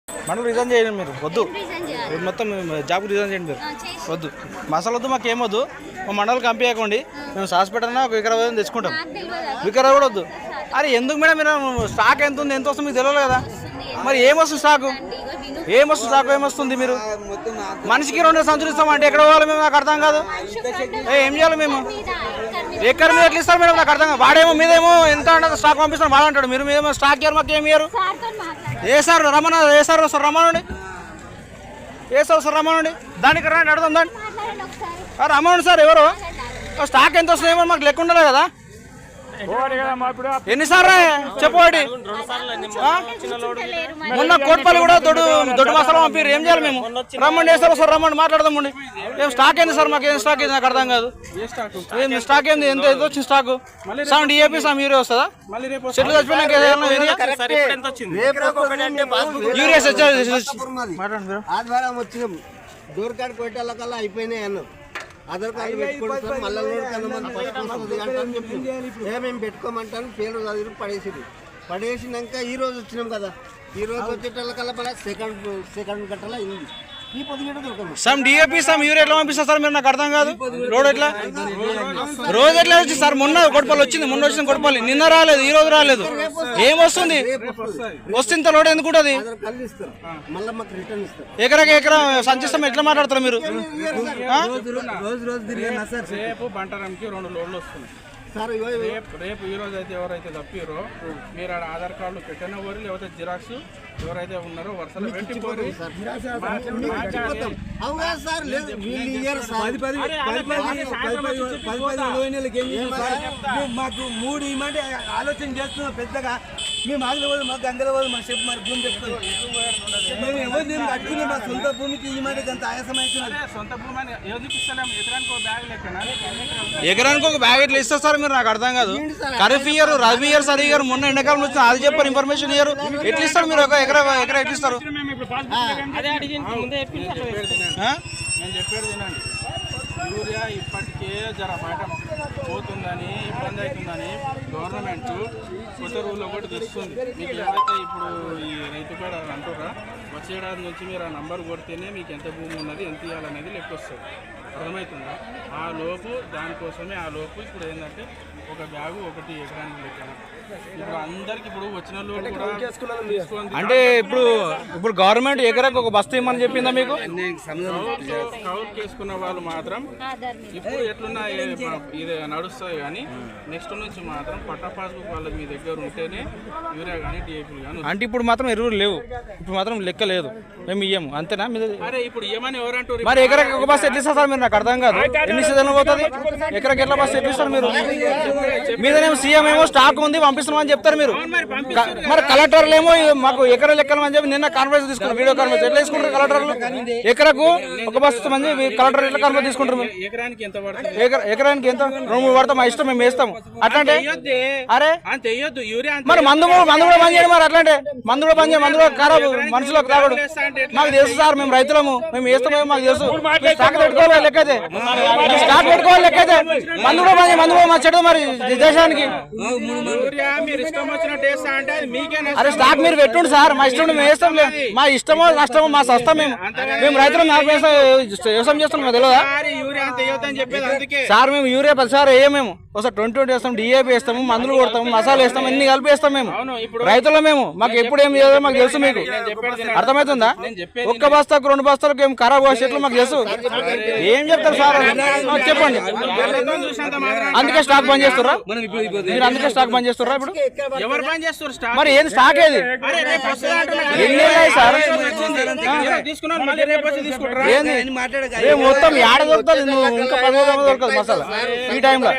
మండలం రిజైన్ చేయండి మీరు, వద్దు మొత్తం జాబ్ రిజైన్ చేయండి మీరు, వద్దు మసాలా వద్దు, మాకు ఏమొద్దు. మా మండలం కంపించకండి, మేము హాస్పిటల్ అయినా ఒక వికారాబాద్ తెచ్చుకుంటాం, వికారాబాద్ కూడా వద్దు. అరే ఎందుకు మేడం మీరు స్టాక్ ఎంత ఉంది ఎంత వస్తుంది మీకు తెలియదు కదా, మరి ఏమొస్తుంది స్టాకు, ఏమొస్తుంది మీరు మనిషికి 2 సంచులు ఇస్తామంటే ఎక్కడ పోవాలి మేము, నాకు అర్థం కాదు. ఏం చేయాలి మేము, ఎక్కడ మీరు ఎట్లా ఇస్తారు మేడం, నాకు అర్థం కాదు. వాడేమో మీదేమో ఎంత అంటే స్టాక్ పంపిస్తాను బాగా అంటాడు, మీరు మీదేమో స్టాక్ ఇయ్యారు, మాకు ఏమి ఇయ్యారు. ఏ సార్ రమ్మనండి, దానికి రండి అడుగుదాం దాన్ని. రమ్మనండి సార్, ఎవరు స్టాక్ ఎంత వస్తుందేమో మాకు లెక్క ఉండాలి కదా. ఎన్నిసార్లు చెప్పండి, మొన్న కోట్పల్లి కూడా దొడ్డు మసాలా పంపారు, ఏం చేయాలి మేము. రమ్మండి వేస్తారు సార్, రమ్మండి మాట్లాడదామండి. ఏం స్టాక్ ఏంది సార్, మాకు ఏం స్టాక్ ఏంది నాకు అర్థం కాదు. ఏంది స్టాక్ ఏంది, ఎంత వచ్చింది stock? Some DAP some urea వస్తుందా, చెట్లు చచ్చిపోయినాక యూరియా మాట్లాడండి. డోర్ కార్డ్ కొట్టాలకల్లా అయిపోయినాయి అన్నారు. ఆధార్ కార్డు పెట్టుకుంటాం మళ్ళీ మేము పెట్టుకోమంటాను. పేరు చదివి పడేసినాక ఈ రోజు వచ్చినాం కదా, ఈ రోజు వచ్చేటోళ్ళకల్లా మన సెకండ్ గంటల అయింది. ఈ 17 దొరకదు. సమ్ డిఏపీ సమ్ యూరియా ఎట్లా పంపిస్తారు సార్ మీరు, నాకు అర్థం కాదు. రోడ్ ఎట్లా రోజు ఎట్లా వచ్చింది సార్, మొన్న కొడపల్లి వచ్చింది, మొన్న వచ్చింది కొడపల్లి, నిన్న రాలేదు, ఈ రోజు రాలేదు. ఏమొస్తుంది వస్తుంది లోడ్ ఎందుకు ఉంటుంది? ఎకరా సంచిస్తాం ఎట్లా మాట్లాడతారు మీరు? రేపు బంటారంకి 2 లోడ్లు వస్తున్నాయి రేపు. ఈ రోజు అయితే ఎవరైతే తప్పిరో మీరు ఆడ ఆధార్ కార్డులు పెట్టిన వారు లేకపోతే జిరాక్స్ ఎవరైతే ఉన్నారో వరుసలో పెట్టిపోరు. మాకు 3 ఇమంటే ఆలోచన చేస్తున్నాం పెద్దగా. మేము ఆగలు పోదు, మాకు గంగల పోదు, మా చెప్పు మరి భూమి పెట్టుకోవాలి. మేము ఎవరు మేము కట్టుకున్నాం, మా సొంత భూమికి ఈ మాట అంత ఆయాసం అవుతున్నది. సొంత భూమి అని ఎందుకు ఇస్తలేము? ఎకరానికి ఒక బ్యాగ్ ఎట్లా ఇస్తారు సార్ మీరు, నాకు అర్థం కాదు. ఖరీఫ్ ఇయర్, రబీ ఇయర్, సరి ఇయర్, మొన్న ఎండాకాలం వచ్చింది, అది చెప్పారు ఇన్ఫర్మేషన్ ఇయ్యారు. ఎట్లా ఇస్తారు మీరు ఒక ఎకరా ఎట్లా ఇస్తారు? నేను చెప్పేది వినండి. యూరియా ఇప్పటికే జర బయట పోతుందని ఇబ్బంది అవుతుందని గవర్నమెంట్ కొత్త రూల్ ఒకటి తెస్తుంది. మీకు ఏవైతే ఇప్పుడు ఈ రైతు పేడ అంటారా, వచ్చేడాది నుంచి మీరు ఆ నంబర్ కొడితేనే మీకు ఎంత భూమి ఉన్నది, ఎంత ఇవ్వాలనేది లెక్క వస్తుంది. అర్థమవుతుందా? ఆ లోపు దానికోసమే ఇప్పుడు ఏంటంటే ఒక బ్యాగు 1 ఎకరానికి లెక్కన. ఇప్పుడు అందరికి ఇప్పుడు వచ్చిన లోటు కూడా అంటే ఇప్పుడు గవర్నమెంట్ ఎకరాకి ఒక బస్తా ఇమ్మని చెప్పిందా మీకు? కౌలు చేసుకున్న వాళ్ళు మాత్రం ఇప్పుడు ఎట్లున్నా ఇది నడుస్తుంది, కానీ నెక్స్ట్ నుంచి మాత్రం పట్టా పాస్బుక్ వాళ్ళకి మీ దగ్గర ఉంటేనే యూరియా కానీ డిఏపీ కానీ. అంటే ఇప్పుడు మాత్రం ఎరువులు లేవు, ఇప్పుడు మాత్రం లెక్క లేదు, మేము ఇయ్యము అంతేనా? అరే ఇప్పుడు ఏమని ఎవరంటారు? మరి ఎకరాకి ఒక బస్తా ఎట్లా ఇస్తారు సార్ మీరు, నాకు అర్థం కాదు. ఎన్ని సీజన్లు పోతుంది ఎకరాకి ఎట్లా బస్తా ఎట్లా ఇస్తారు మీరు? మీదనేమో సీఎం ఏమో స్టాక్ ఉంది పంపిస్తున్నామని చెప్తారు మీరు, మరి కలెక్టర్లు ఏమో మాకు ఎకరా లెక్కలు అని చెప్పి నిన్న కాన్ఫరెన్స్ తీసుకున్నారు, వీడియో కాన్ఫరెన్స్. ఎట్లా తీసుకుంటారు కలెక్టర్లు? ఎకరకు ఒక బస్తా మంది కలెక్టర్ ఎట్లా కాన్ఫరెన్స్ తీసుకుంటారు మీరు? ఎకరానికి ఎంత పడుతుంది? ఎకరానికి ఎంత 2-3 పడతాం, మా ఇష్టం, మేము వేస్తాము. అట్లాంటే అరే మరి మందు కూడా బంద్ చేయండి, మరి అట్లాంటే మందు కూడా బంద్ చేయండి, మందు కూడా ఖరాబ్ మనుషులకు తాగడు. మాకు తెలుసు సార్, మేము రైతులము, మేము వేస్తామో మాకు తెలుసు. స్టాక్ పెట్టుకోవాలి లెక్కైతే, స్టాక్ పెట్టుకోవాలి లెక్కైతే. మందు కూడా బంద్ చేయండి, మందు కూడా మా చెడు మరి దేశానికి. అరే స్టాక్ మీరు పెట్టుండి సార్, మా ఇష్టం మేము వేస్తాం. మా ఇష్టమో నష్టమో మా సస్తం, మేము రైతులు వ్యవసాయం చేస్తున్నాం, తెలియదా సార్? మేము యూరియా 10 సార్ వేయమేము, ఒకసారి 20 వేస్తాం, డిఏపీ వేస్తాము, మందులు కొడతాము, మసాలా వేస్తాము, అన్ని కలిపి వేస్తాం మేము. రైతులు మేము, మాకు ఎప్పుడు ఏం చేయాలో మాకు తెలుసు. మీకు అర్థమవుతుందా? ఒక్క బస్తాకు 2 బస్తాలకు ఏం ఖరాబ్ చెట్లు మాకు తెలుసు. ఏం చెప్తారు సార్ చెప్పండి. అందుకే స్టాక్ బంద్ చేస్తారా మీరు? అందుకే స్టాక్ బంద్ చేస్తారా ఇప్పుడు? ఎవరు బంద్ చేస్తారు? మరి ఏంది స్టాక్ ఏది? సార్ మొత్తం ఏడ దొరుకుతుంది, నువ్వు ఇంకా 10 దొరకదు మసాలా ఈ టైంలో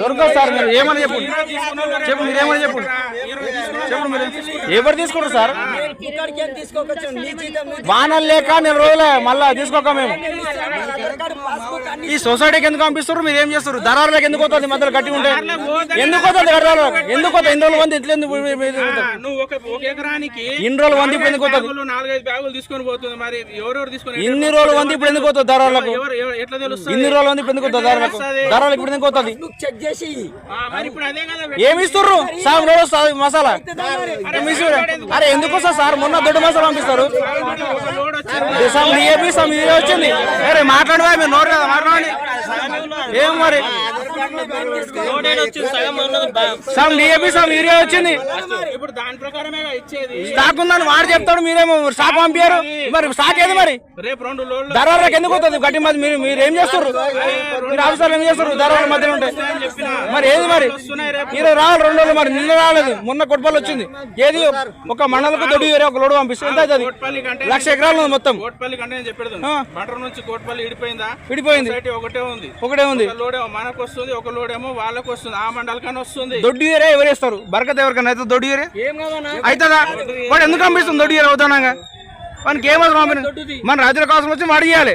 దొరకదు సార్. మీరు ఏమని చెప్పు, మీరేమని చెప్పు, మీరు ఎవరు తీసుకుంటారు సార్? వానలు లేక 4 రోజులే, మళ్ళా తీసుకోక మేము. ఈ సొసైటీకి ఎందుకు పంపిస్తారు? మీరు ఏం చేస్తారు? దళారులకు ఎందుకు పోతుంది? మధ్యలో గట్టి ఉంటే ఎందుకు పోతుంది? దళారులకు ఎందుకు పోతుంది? ఇన్ని రోజులు వంది ఇట్లా ఎందుకు ఇన్ని రోజులు వంది ఇప్పుడు ఎందుకు పోతుంది? 4-5 బ్యాగులు తీసుకొని పోతుంది. మరి ఎవరెవరు తీసుకొని ఇన్ని రోజులు వంది ఇప్పుడు ఎందుకు పోతుంది? దళారులకు ఇన్ని రోజులు వంది ఇప్పుడు ఎందుకు పోతుంది? దళారులకు వారాలు ఇప్పుడు ఎందుకు వస్తుంది చెక్ చేసి మరి ఇప్పుడు అదే కదా ఏమి ఇస్తుర్రు సార్ రోజు మసాలా ఏమి ఇస్తుర్రు? అరే ఎందుకు వస్తా సార్ మొన్న దొడ్డు మసాలా పంపిస్తారు సమ్ డిఏపి సమ్ ఇది వచ్చింది అరే మాట్లాడవా మీరు నోరు కదా మాట్లాడండి ఏం మరి సమ్ డిఏపి సమ్ యూరియా వచ్చింది ఇప్పుడు దాని ప్రకారమే ఇచ్చేది స్టాక్ ఉందని వాడు చెప్తాడు మీరేమో స్టాక్ పంపించారు మరి స్టాక్ ఏది మరి రేపు 2 లోడ్లు ధరలకు ఎందుకు వస్తుంది గట్టి మధ్య మీరు ఏం చేస్తారు మీరు ఆఫీసర్లు ఏం చేస్తారు ధరల మధ్యలో ఉంటాయి మరి ఏది మరి ఈరోజు రావాలి 2 రోజులు మరి నిన్న రాలేదు మొన్న కొట్పల్లి వచ్చింది ఏది ఒక మండలకు దొడ్డి యూరియా ఒక లోడు పంపిస్తే ఎంత అవుతుంది కోట్పల్లి కంటే 1,00,000 ఎకరాలు ఉంది మొత్తం కోట్పల్లి కంటే నేను చెప్పేది బటర్ నుంచి కోట్పల్లి ఇడిపోయిందా విడిపోయింది సొసైటీ ఒకటే ఉంది ఒకటే ఉంది ఒక లోడేమో మనకు వస్తుంది ఒక లోడేమో వాళ్ళకు వస్తుంది ఆ మండలకన్నా వస్తుంది దొడ్డి యూరియా ఎవరు వేస్తారు బరకత ఎవరికైనా అయితే దొడ్డి యూరియా అవుతుందా వాడు ఎందుకు పంపిస్తుంది దొడ్డి యూరియా అవుతానాగా వానికి ఏమవసరం పంపిన మన రాజుల కోసం వచ్చి వాడు ఇవ్వాలి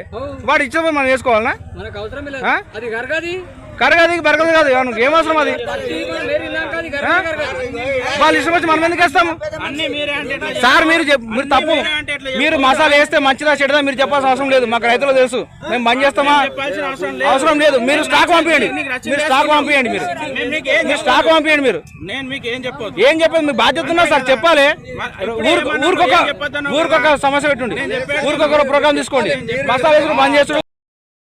వాడు ఇచ్చినప్పుడు మనం వేసుకోవాలనా మనకు అవసరం లేదు అది గరగది కరగది బరకదు కాదు మనకి ఏమవసరం అది వాళ్ళు ఇష్టం వచ్చి మనం ఎందుకు వేస్తాము అన్ని మీరే అంటే ఎట్లా సార్ మీరు మీరు తప్పు మీరు మసాలా వేస్తే మంచిదా చెడుదా మీరు చెప్పాల్సిన అవసరం లేదు మాకు రైతులు తెలుసు మేము బంద్ చేస్తామా చెప్పాల్సిన అవసరం లేదు అవసరం లేదు మీరు స్టాక్ పంపించండి మీరు స్టాక్ పంపించండి మీరు స్టాక్ పంపించండి మీరు నేను మీకు ఏం చెప్పొద్దు ఏం చెప్పేది మీ బాధ్యత ఉన్నా సార్ చెప్పాలి ఊరికొక సమస్య పెట్టుండి ఊరికొక ప్రోగ్రామ్ తీసుకోండి మసాలా వేసుకుని బంద్ చేస్తాడు